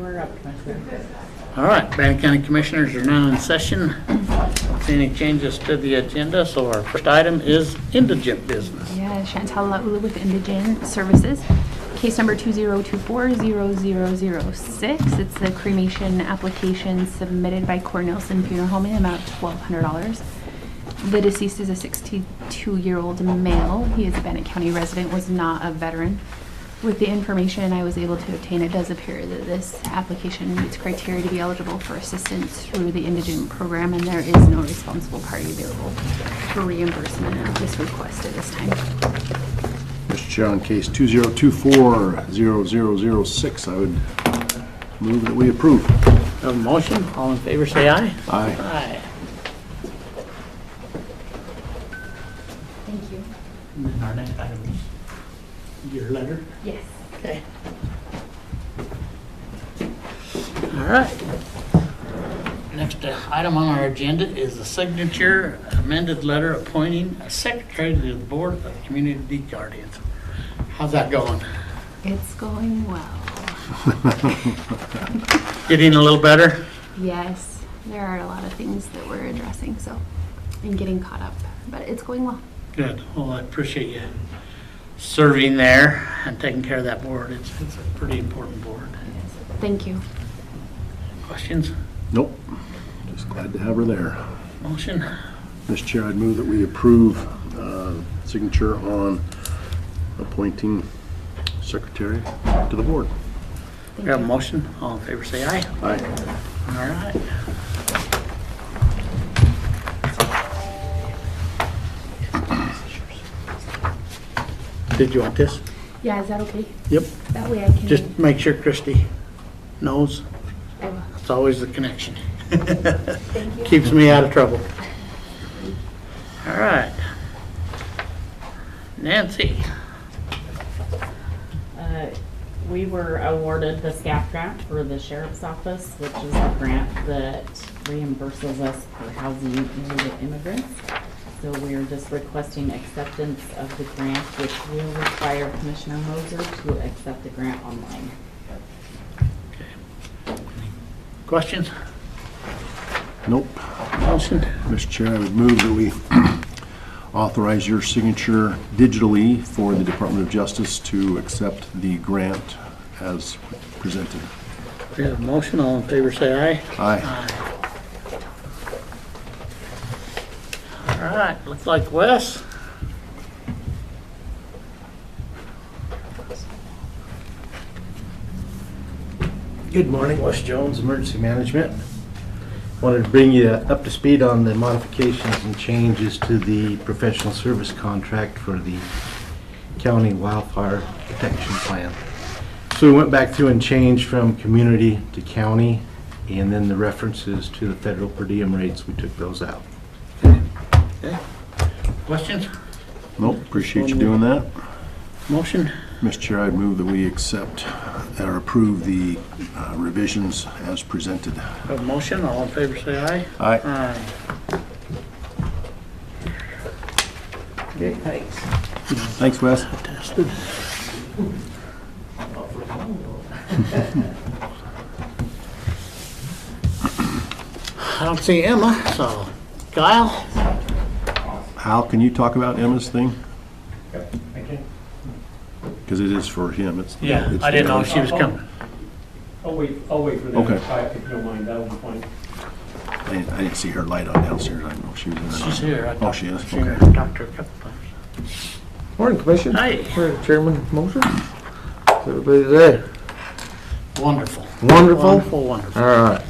we're up, Commissioner. All right, Bannock County Commissioners are now in session. See any changes to the agenda? So our first item is indigent business. Yeah, Chantal Laulu with Indigent Services. Case number 2024-0006. It's the cremation application submitted by Cornelson Funeral Home in the amount of $1,200. The deceased is a 62-year-old male. He is a Bannock County resident, was not a veteran. With the information I was able to obtain, it does appear that this application meets criteria to be eligible for assistance through the indigent program, and there is no responsible party available for reimbursement of this request at this time. Mr. Chair, on case 2024-0006, I would move that we approve. Have a motion? All in favor say aye. Aye. Aye. Thank you. And then our next item is your letter. Yes. Okay. All right. Next item on our agenda is the signature amended letter appointing a secretary to the Board of Community Guardians. How's that going? It's going well. Getting a little better? Yes, there are a lot of things that we're addressing, so, and getting caught up, but it's going well. Good. Well, I appreciate you serving there and taking care of that board. It's a pretty important board. Thank you. Questions? Nope. Just glad to have her there. Motion? Mr. Chair, I'd move that we approve signature on appointing secretary to the board. We have a motion. All in favor say aye. Aye. All right. Did you want this? Yeah, is that okay? Yep. That way I can. Just make sure Christy knows. I will. It's always the connection. Thank you. Keeps me out of trouble. All right. Nancy. We were awarded the SCAP grant for the Sheriff's Office, which is a grant that reimburses us for housing illegal immigrants. So we are just requesting acceptance of the grant, which will require Commissioner Moser to accept the grant online. Questions? Nope. Motion? Mr. Chair, I would move that we authorize your signature digitally for the Department of Justice to accept the grant as presented. We have a motion. All in favor say aye. Aye. All right. Looks like Wes. Good morning, Wes Jones, Emergency Management. Wanted to bring you up to speed on the modifications and changes to the professional service contract for the county wildfire protection plan. So we went back through and changed from community to county, and then the references to the federal per diem rates, we took those out. Okay. Questions? Nope. Appreciate you doing that. Motion? Mr. Chair, I'd move that we accept or approve the revisions as presented. Have a motion. All in favor say aye. Aye. Aye. Okay, thanks. Thanks, Wes. Tested. I don't see Emma, so Kyle? Hal, can you talk about Emma's thing? I can. Because it is for him. It's I didn't know she was coming. I'll wait for them Okay. to type if you don't mind, that one point. I didn't see her light on downstairs. I didn't know if she was in there. She's here. I Oh, talked- she is? I've seen her. Okay. Talked to her a couple times. Morning, Commission. Hi. Chairman Moser. Is everybody there? Wonderful. Wonderful. Wonderful, wonderful. All right.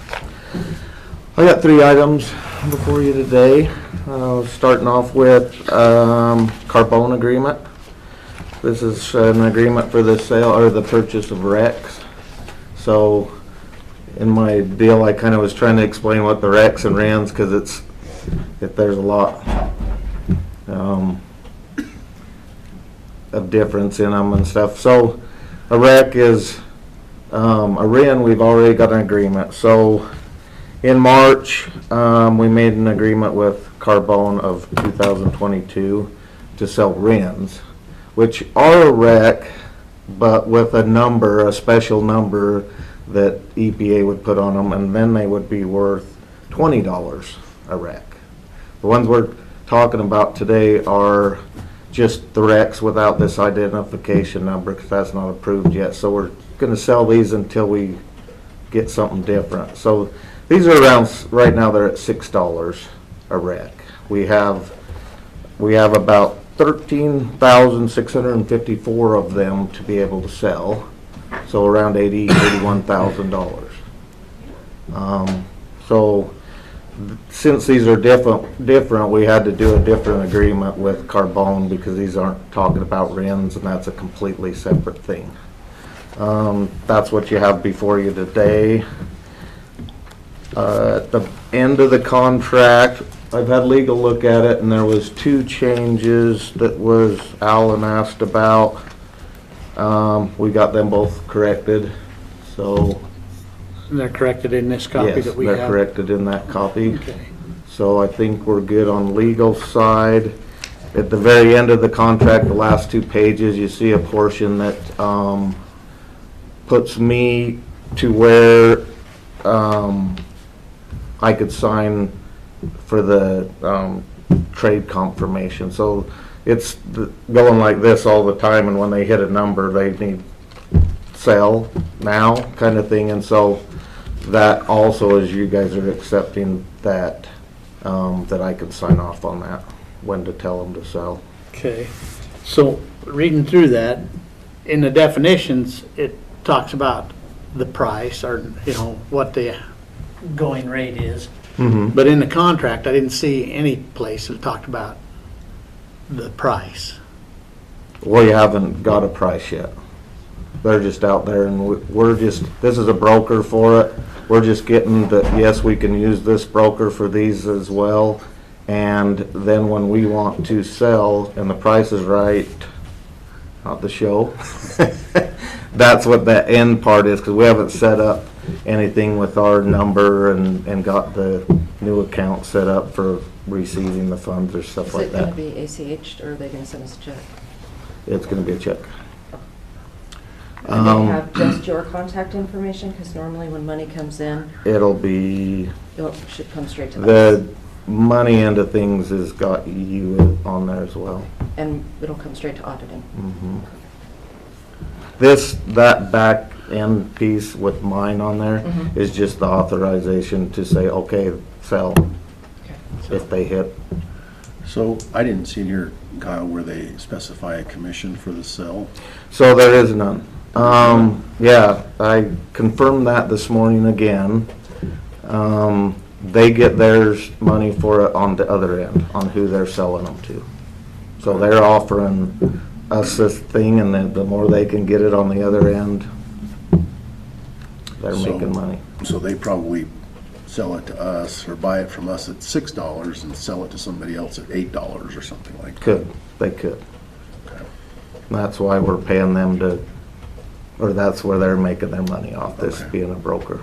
I got 3 items before you today. Starting off with Carbone agreement. This is an agreement for the sale or the purchase of wrecks. So in my deal, I kind of was trying to explain what the wrecks and rans, because there's a lot of difference in them and stuff. So a wreck is a RIN. We've already got an agreement. So in March, we made an agreement with Carbone of 2022 to sell RINs, which are a wreck, but with a number, a special number that EPA would put on them, and then they would be worth $20 a wreck. The ones we're talking about today are just the wrecks without this identification number, because that's not approved yet. So we're gonna sell these until we get something different. So these are around, right now they're at $6 a wreck. We have about 13,654 of them to be able to sell. So around $81,000. So since these are different, we had to do a different agreement with Carbone, because these aren't talking about RINs, and that's a completely separate thing. That's what you have before you today. At the end of the contract, I've had legal look at it, and there was 2 changes that was Alan asked about. We got them both corrected, so. And they're corrected in this copy Yes, that we have? they're corrected in that copy. Okay. So I think we're good on legal side. At the very end of the contract, the last 2 pages, you see a portion that puts me to where I could sign for the trade confirmation. So it's going like this all the time, and when they hit a number, they need sell now kind of thing. And so that also, as you guys are accepting that, that I can sign off on that, when to tell them to sell. Okay, so reading through that, in the definitions, it talks about the price, or, you know, what the going rate is. But in the contract, I didn't see any place that talked about the price. We haven't got a price yet. They're just out there, and we're just, this is a broker for it. We're just getting the, yes, we can use this broker for these as well. And then when we want to sell and the price is right, not the show, that's what that end part is, because we haven't set up anything with our number and got the new account set up for receiving the funds or stuff Is like it going to that. be ACH, or are they going to send us a check? It's gonna be a check. And they have just your contact information? Because normally when money comes in, It'll be, it should come straight to us. the money end of things has got you on there as well. And it'll come straight to auditing. Mhm. That back end piece with mine on there is just the authorization to say, okay, sell, if they hit. So I didn't see in here, Kyle, where they specify a commission for the sell. So there is none. Yeah, I confirmed that this morning again. They get theirs money for it on the other end, on who they're selling them to. So they're offering us this thing, and then the more they can get it on the other end, they're So- making money. So they probably sell it to us or buy it from us at $6 and sell it to somebody else at $8 or something like that. Could, they could. Okay. That's why we're paying them to, or that's where they're making their money off this, Okay. being a broker.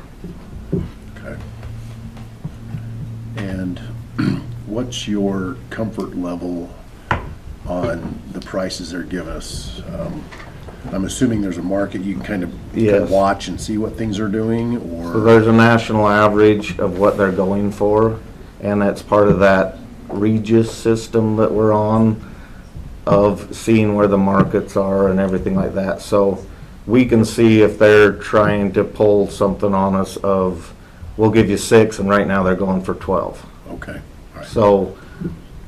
Okay. And what's your comfort level on the prices they're giving us? I'm assuming there's a market you can kind of Yes. watch and see what things are doing, So or? there's a national average of what they're going for, and that's part of that Regis system that we're on, of seeing where the markets are and everything like that. So we can see if they're trying to pull something on us of, we'll give you 6, and right now they're going for 12. Okay, all right. So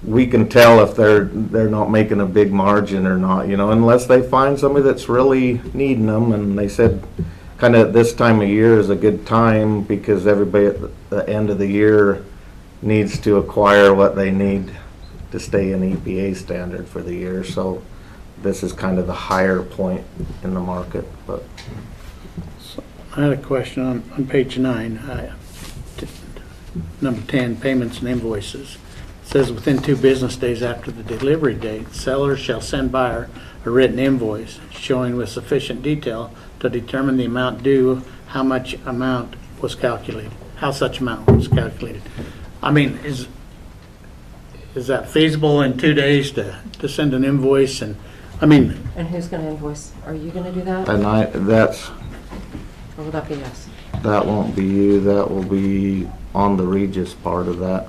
we can tell if they're not making a big margin or not, you know, unless they find somebody that's really needing them. And they said kind of this time of year is a good time, because everybody at the end of the year needs to acquire what they need to stay in EPA standard for the year. So this is kind of the higher point in the market, but I had a question on page 9, number 10, payments and invoices. It says within 2 business days after the delivery date, seller shall send buyer a written invoice showing with sufficient detail to determine the amount due, how much amount was calculated, how such amount was calculated. I mean, is that feasible in 2 days to send an invoice? And, I mean, And who's going to invoice? Are you going to do that? and that's Or will that be us? That won't be you, that will be on the Regis part of that,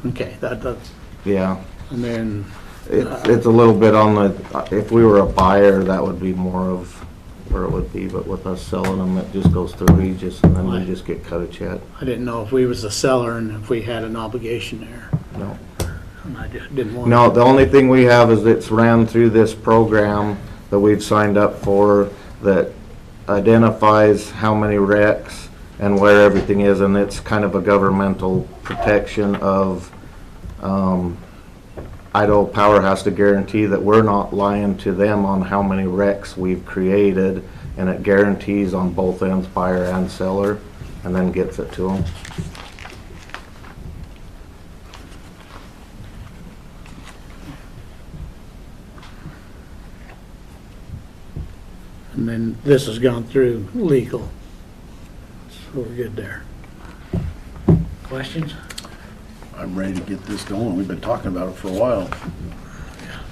Okay. Okay, that, yeah. and then, It's a little bit on the, if we were a buyer, that would be more of where it would be, but with us selling them, it just goes through Regis and then we Right. just get cut a check. I didn't know if we was the seller and if we had an obligation there. No. And I just didn't want. No, the only thing we have is it's ran through this program that we've signed up for that identifies how many wrecks and where everything is, and it's kind of a governmental protection of, Idaho Power has to guarantee that we're not lying to them on how many wrecks we've created, and it guarantees on both ends, buyer and seller, and then gets it to them. And then this has gone through legal. So we're good there. Questions? I'm ready to get this going. We've been talking about it for a while.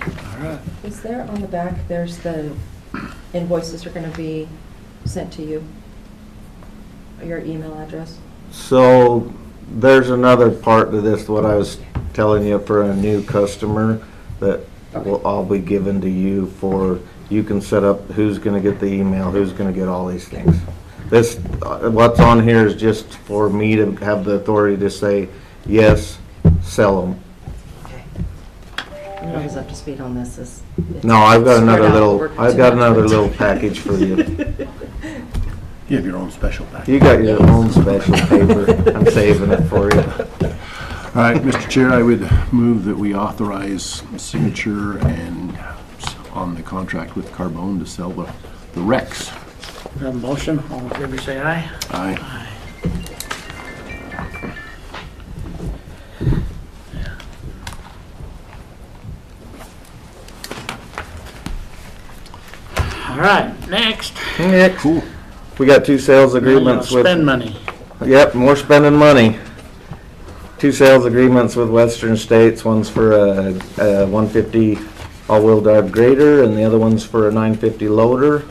All right. Is there on the back, there's the invoices are going to be sent to you? Your email address? So there's another part to this, what I was telling you for a new customer that will all be given to you for, you can set up who's gonna get the email, who's gonna get all these things. This, what's on here is just for me to have the authority to say, yes, sell them. Okay. I'm not as up to speed on this as. No, I've got Spread another out the little, work I've too got much. another little package for you. You have your own special package. You got your own special paper. I'm saving it for you. All right, Mr. Chair, I would move that we authorize signature and on the contract with Carbone to sell the wrecks. We have a motion, all in favor say aye. Aye. All right, next. Yeah, Cool. we got two sales agreements with. Spend money. Yep, more spending money. Two sales agreements with Western States. One's for a 150 all-wheel drive grader, and the other one's for a 950 loader.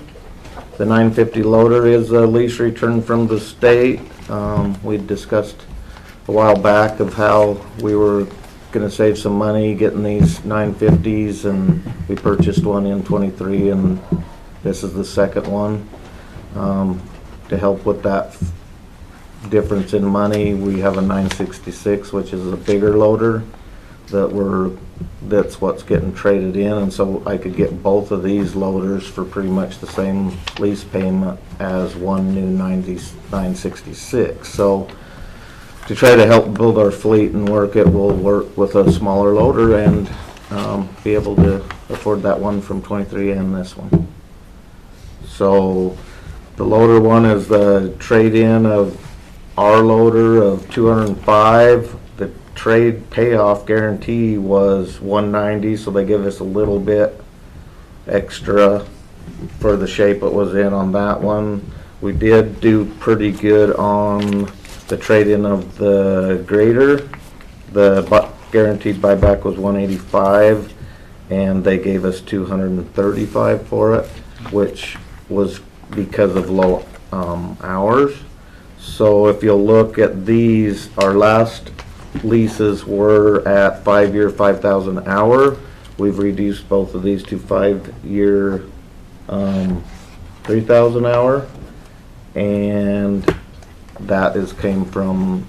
The 950 loader is a lease return from the state. We discussed a while back of how we were gonna save some money getting these 950s, and we purchased one in '23, and this is the second one. To help with that difference in money, we have a 966, which is a bigger loader that's what's getting traded in, and so I could get both of these loaders for pretty much the same lease payment as one new 966. So to try to help build our fleet and work it, we'll work with a smaller loader and be able to afford that one from '23 and this one. So the loader one is the trade-in of our loader of 205. The trade payoff guarantee was 190, so they give us a little bit extra for the shape it was in on that one. We did do pretty good on the trade-in of the grader. The guaranteed buyback was 185, and they gave us 235 for it, which was because of low hours. So if you'll look at these, our last leases were at 5-year, 5,000 hour. We've reduced both of these to 5-year, 3,000 hour, and that came from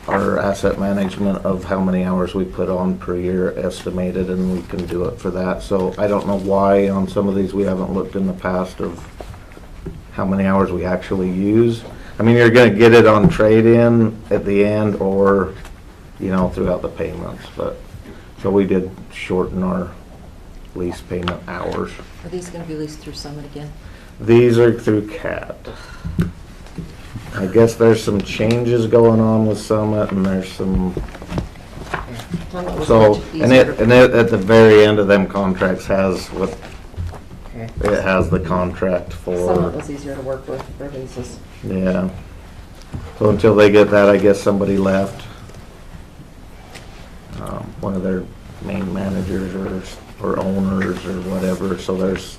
our asset management of how many hours we put on per year estimated, and we can do it for that. So I don't know why on some of these we haven't looked in the past of how many hours we actually use. I mean, you're gonna get it on trade-in at the end or, throughout the payments, but, so we did shorten our lease payment hours. Are these going to be leased through Summit again? These are through CAT. I guess there's some changes going on with Summit, and there's some, Summit was so, much and easier it, at the very end of them contracts has what, Okay. it has the contract Summit for, was easier to work with for leases. yeah. So until they get that, I guess somebody left. One of their main managers or owners or whatever, so there's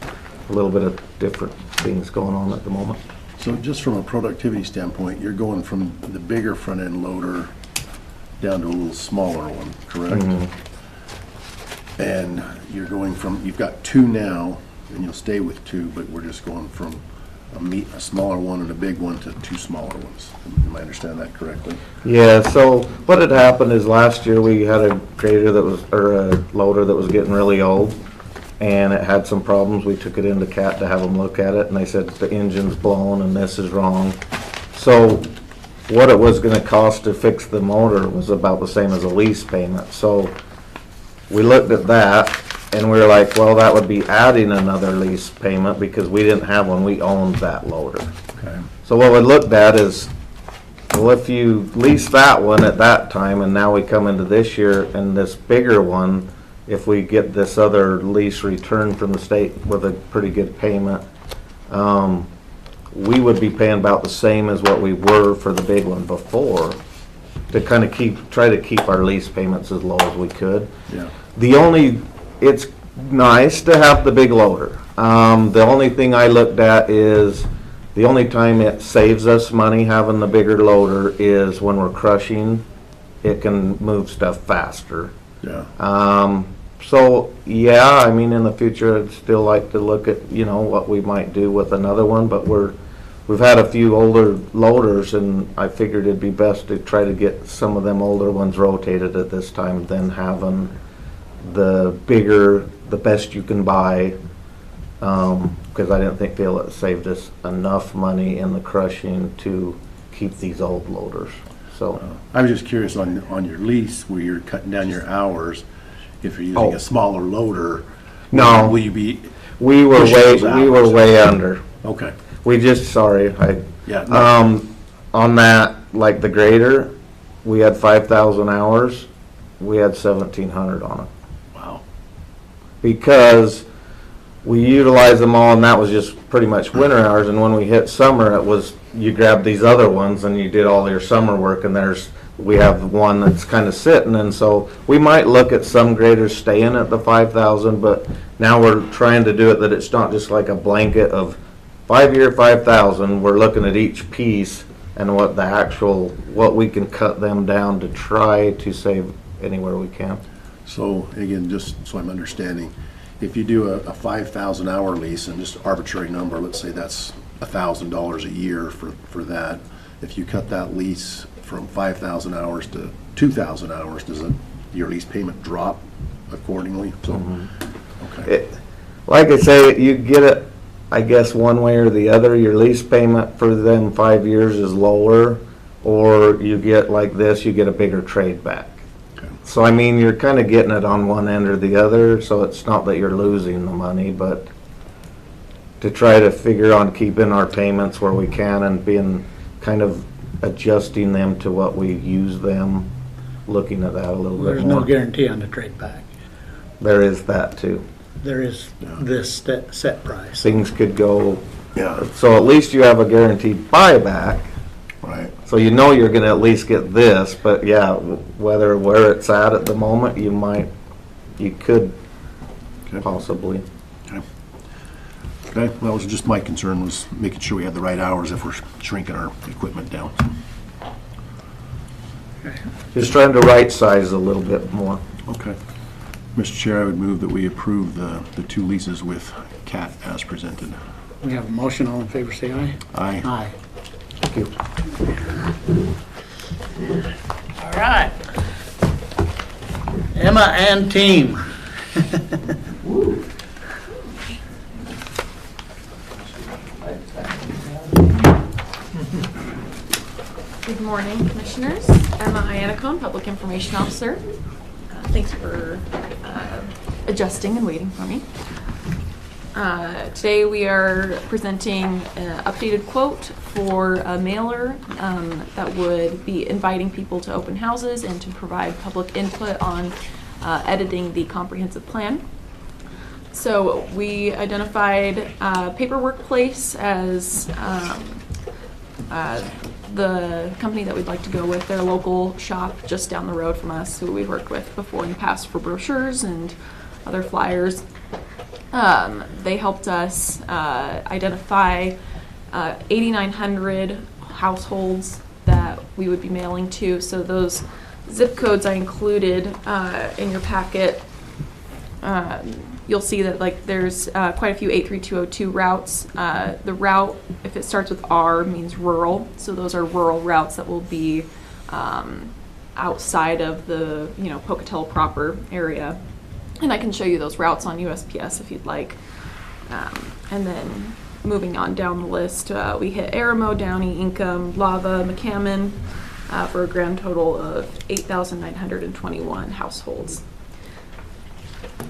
a little bit of different things going on at the moment. So just from a productivity standpoint, you're going from the bigger front-end loader down to a little smaller one, correct? Mhm. And you're going from, you've got two now, and you'll stay with two, but we're just going from a smaller one and a big one to two smaller ones. Am I understand that correctly? Yeah, so what had happened is last year we had a grader that was, or a loader that was getting really old, and it had some problems. We took it into CAT to have them look at it, and they said the engine's blown and this is wrong. So what it was gonna cost to fix the motor was about the same as a lease payment. So we looked at that, and we were like, well, that would be adding another lease payment because we didn't have one, we owned that loader. Okay. So what we looked at is, well, if you lease that one at that time, and now we come into this year and this bigger one, if we get this other lease returned from the state with a pretty good payment, we would be paying about the same as what we were for the big one before, to kind of try to keep our lease payments as low as we could. Yeah. It's nice to have the big loader. The only thing I looked at is, the only time it saves us money having the bigger loader is when we're crushing. It can move stuff faster. Yeah. So, yeah, I mean, in the future, I'd still like to look at, what we might do with another one, but we've had a few older loaders, and I figured it'd be best to try to get some of them older ones rotated at this time than having the bigger, the best you can buy, because I didn't feel it saved us enough money in the crushing to keep these old loaders. So I was just curious on your lease, where you're cutting down your hours, if you're using Oh. a smaller loader. No. Will you be, we were Pushing those hours. way under. okay, yeah. On that, like the grader, we had 5,000 hours, we had 1,700 on it. Wow. Because we utilized them all, and that was just pretty much winter hours, and when we hit summer, it was, you grabbed these other ones and you did all your summer work, and we have one that's kind of sitting, and so we might look at some graders staying at the 5,000, but now we're trying to do it that it's not just like a blanket of 5-year 5,000. We're looking at each piece and what we can cut them down to try to save anywhere we can. So again, just so I'm understanding, if you do a 5,000 hour lease, and just arbitrary number, let's say that's $1,000 a year for that. If you cut that lease from 5,000 hours to 2,000 hours, does your lease payment drop accordingly? So, okay. Like I say, you get it, I guess, one way or the other. Your lease payment for them 5 years is lower, or you get like this, you get a bigger trade back. Okay. So I mean, you're kind of getting it on one end or the other, so it's not that you're losing the money, but to try to figure on keeping our payments where we can and being kind of adjusting them to what we use them, looking at that a little bit There's more. no guarantee on the trade back. There is that too. There is this set price. Things could go, Yeah, so at least you have a guaranteed buyback, right. so you know you're gonna at least get this, but yeah, where it's at the moment, you could Okay. possibly. Okay, that was just my concern, was making sure we had the right hours if we're shrinking our equipment down. Just trying to right size a little bit more. Okay. Mr. Chair, I would move that we approve the two leases with CAT as presented. We have a motion, all in favor, say aye. Aye. Aye. Thank you. All right. Emma and team. Good morning, Commissioners. Emma Iannacone, Public Information Officer. Thanks for adjusting and waiting for me. Today we are presenting an updated quote for a mailer that would be inviting people to open houses and to provide public input on editing the comprehensive plan. So we identified Paperwork Place as the company that we'd like to go with. They're a local shop just down the road from us who we've worked with before in the past for brochures and other flyers. They helped us identify 8,900 households that we would be mailing to. So those zip codes I included in your packet. You'll see that like there's quite a few 83202 routes. The route, if it starts with R, means rural. So those are rural routes that will be outside of the Pocatello proper area. And I can show you those routes on USPS if you'd like. And then moving on down the list, we hit Aramo, Downey, Income, Lava, McCammon for a grand total of 8,921 households.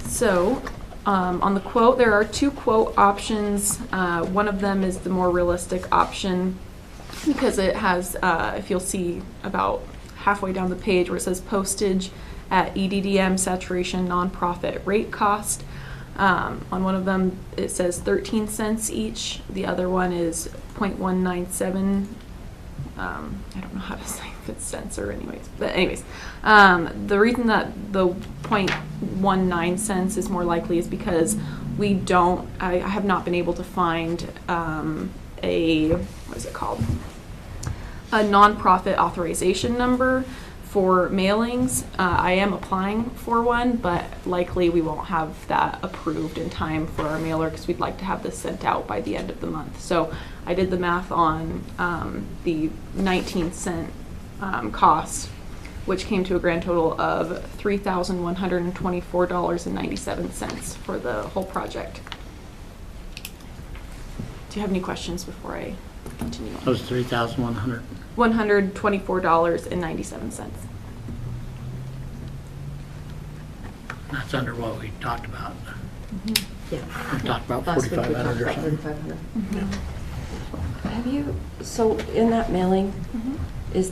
So on the quote, there are 2 quote options. One of them is the more realistic option because it has, if you'll see about halfway down the page where it says postage at EDDM saturation nonprofit rate cost. On one of them, it says 13 cents each. The other one is 0.197. I don't know how to say if it's cents or anyways. But anyways, the reason that the 0.19 cents is more likely is because I have not been able to find what is it called? A nonprofit authorization number for mailings. I am applying for one, but likely we won't have that approved in time for our mailer because we'd like to have this sent out by the end of the month. So I did the math on the 19-cent cost, which came to a grand total of $3,124.97 for the whole project. Do you have any questions before I continue on? That was $3,100. $124.97. That's under what we talked about. Yeah. We talked about Last week we 4,500 talked or about something. 3,500. Have you, so in that mailing, is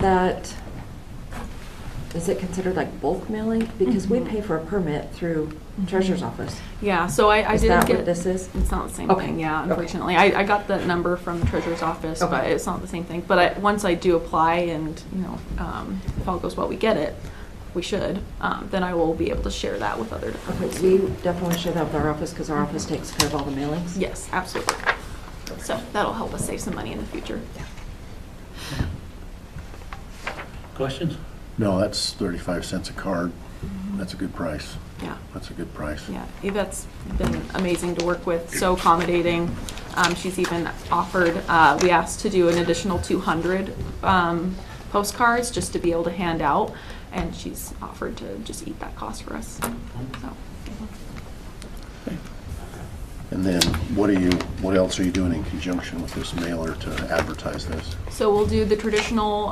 it considered like bulk mailing? Because we pay for a permit through Treasurer's office. Yeah, so I Is didn't that get. what this is? It's not the same Okay. thing, yeah, Okay. unfortunately. I got that number from the Treasurer's office, but Okay. it's not the same thing. But once I do apply and, if all goes well, we get it, we should, then I will be able to share that with other Okay, departments. we definitely share that with our office because our office takes care of all the mailings. Yes, absolutely. So that'll help us save some money in the future. Questions? No, that's 35 cents a card. That's a good price. Yeah. That's a good price. Yeah, Yvette's been amazing to work with, so accommodating. She's even offered, we asked to do an additional 200 postcards just to be able to hand out, and she's offered to just eat that cost for us. So. And then what else are you doing in conjunction with this mailer to advertise this? So we'll do the traditional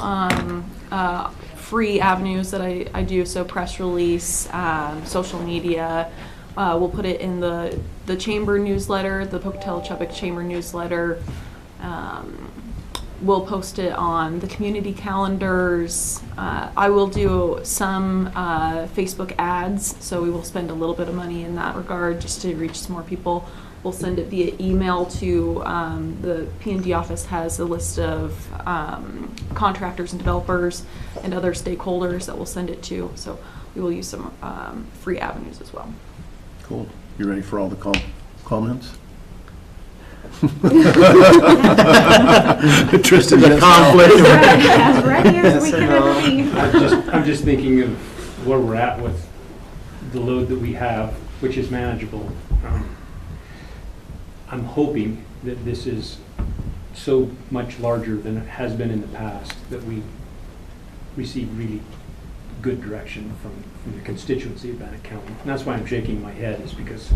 free avenues that I do, so press release, social media. We'll put it in the chamber newsletter, the Pocatello Chubbuck Chamber newsletter. We'll post it on the community calendars. I will do some Facebook ads, so we will spend a little bit of money in that regard just to reach some more people. We'll send it via email to the P&D office has a list of contractors and developers and other stakeholders that we'll send it to. So we will use some free avenues as well. Cool. You ready for all the comments? Tristan, The conflict. As ready as we can ever be. I'm just thinking of where we're at with the load that we have, which is manageable. I'm hoping that this is so much larger than it has been in the past, that we receive really good direction from the constituency of Bannock County. And that's why I'm shaking my head, is because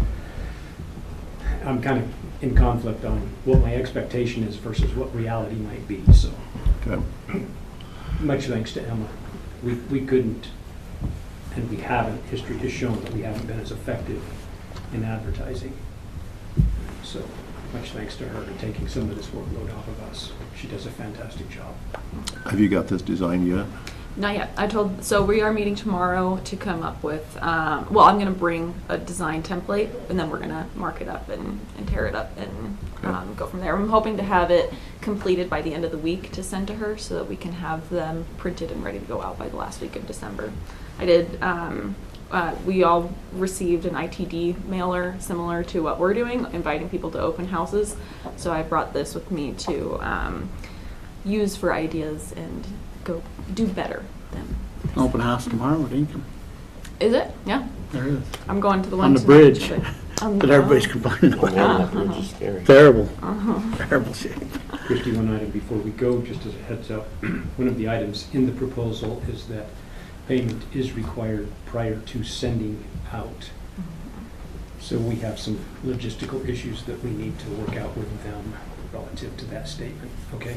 I'm kind of in conflict on what my expectation is versus what reality might be. So, Okay. much thanks to Emma. We couldn't, and we haven't, history has shown that we haven't been as effective in advertising. So, much thanks to her for taking some of this workload off of us. She does a fantastic job. Have you got this designed yet? Not yet. So we are meeting tomorrow to come up with, well, I'm going to bring a design template, and then we're going to mark it up and tear it up and go from there. I'm hoping to have it completed by the end of the week to send to her so that we can have them printed and ready to go out by the last week of December. I did we all received an ITD mailer similar to what we're doing, inviting people to open houses. So I brought this with me to use for ideas and go do better than. Open house tomorrow at Ingham. Is it? Yeah. There is. I'm going to the one On the tonight, bridge but- on that the- everybody's complaining Oh, man, about. that bridge is scary. Terrible, Uh-huh. terrible shape. Christie, one item before we go, just as a heads up, one of the items in the proposal is that payment is required prior to sending out. So we have some logistical issues that we need to work out with them relative to that statement, okay?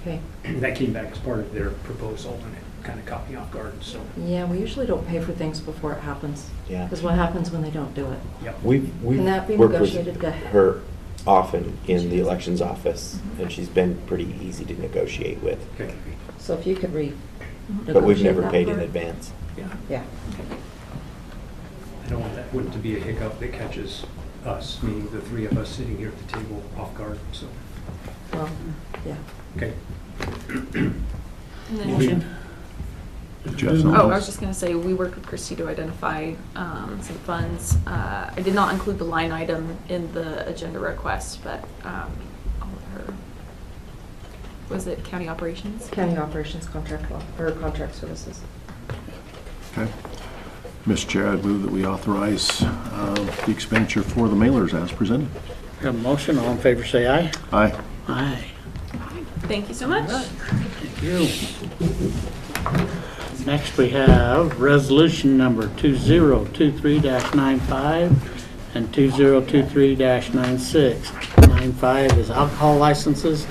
Okay. That came back as part of their proposal, and it kind of caught me off guard, so, Yeah, we usually don't pay for things before it happens. Yeah. Because what happens when they don't do it? yeah. We've Can that be worked with negotiated? Go ahead. her often in the elections office, and she's been pretty easy to negotiate with. Okay, So if you could But we've negotiate never that paid in part? advance. yeah. Yeah. I don't want that wouldn't to be a hiccup that catches us, meaning the three of us sitting here at the table off guard, so, Well, yeah. okay. And then- Motion? Did you have something Oh, I was else? just gonna say, we worked with Christie to identify some funds. I did not include the line item in the agenda request, but all of her, was it county operations? County operations contract law, or contract services. Okay. Mr. Chair, I'd move that we authorize the expenditure for the mailers as presented. Have a motion, all in favor say aye. Aye. Aye. Thank you so much. Thank you. Next, we have resolution number 2023-95 and 2023-96. 95 is alcohol licenses,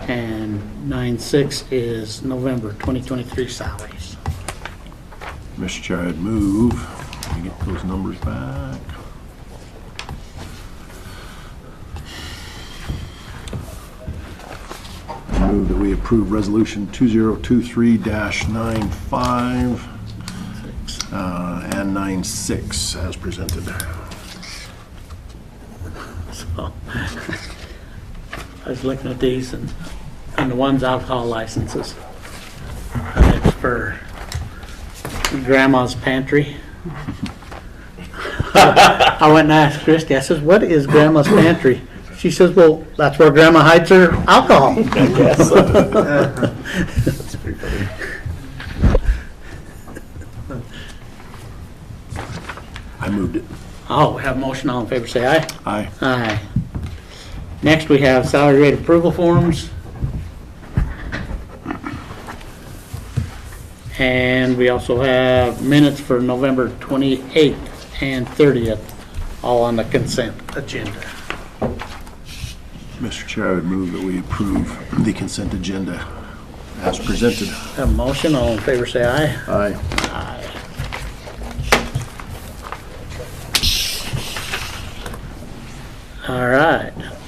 and 96 is November 2023 salaries. Mr. Chair, I'd move, let me get those numbers back. I move that we approve resolution 2023-95 and 96 as presented. So, I was looking at these, and the one's alcohol licenses. And it's for Grandma's Pantry. I went and asked Christie, I says, what is Grandma's Pantry? She says, well, that's where Grandma hides her alcohol. I guess. That's pretty funny. I moved it. Oh, we have a motion, all in favor, say aye. Aye. Aye. Next, we have salary rate approval forms. And we also have minutes for November 28th and 30th, all on the consent agenda. Mr. Chair, I would move that we approve the consent agenda as presented. Have a motion, all in favor, say aye. Aye. Aye. All right.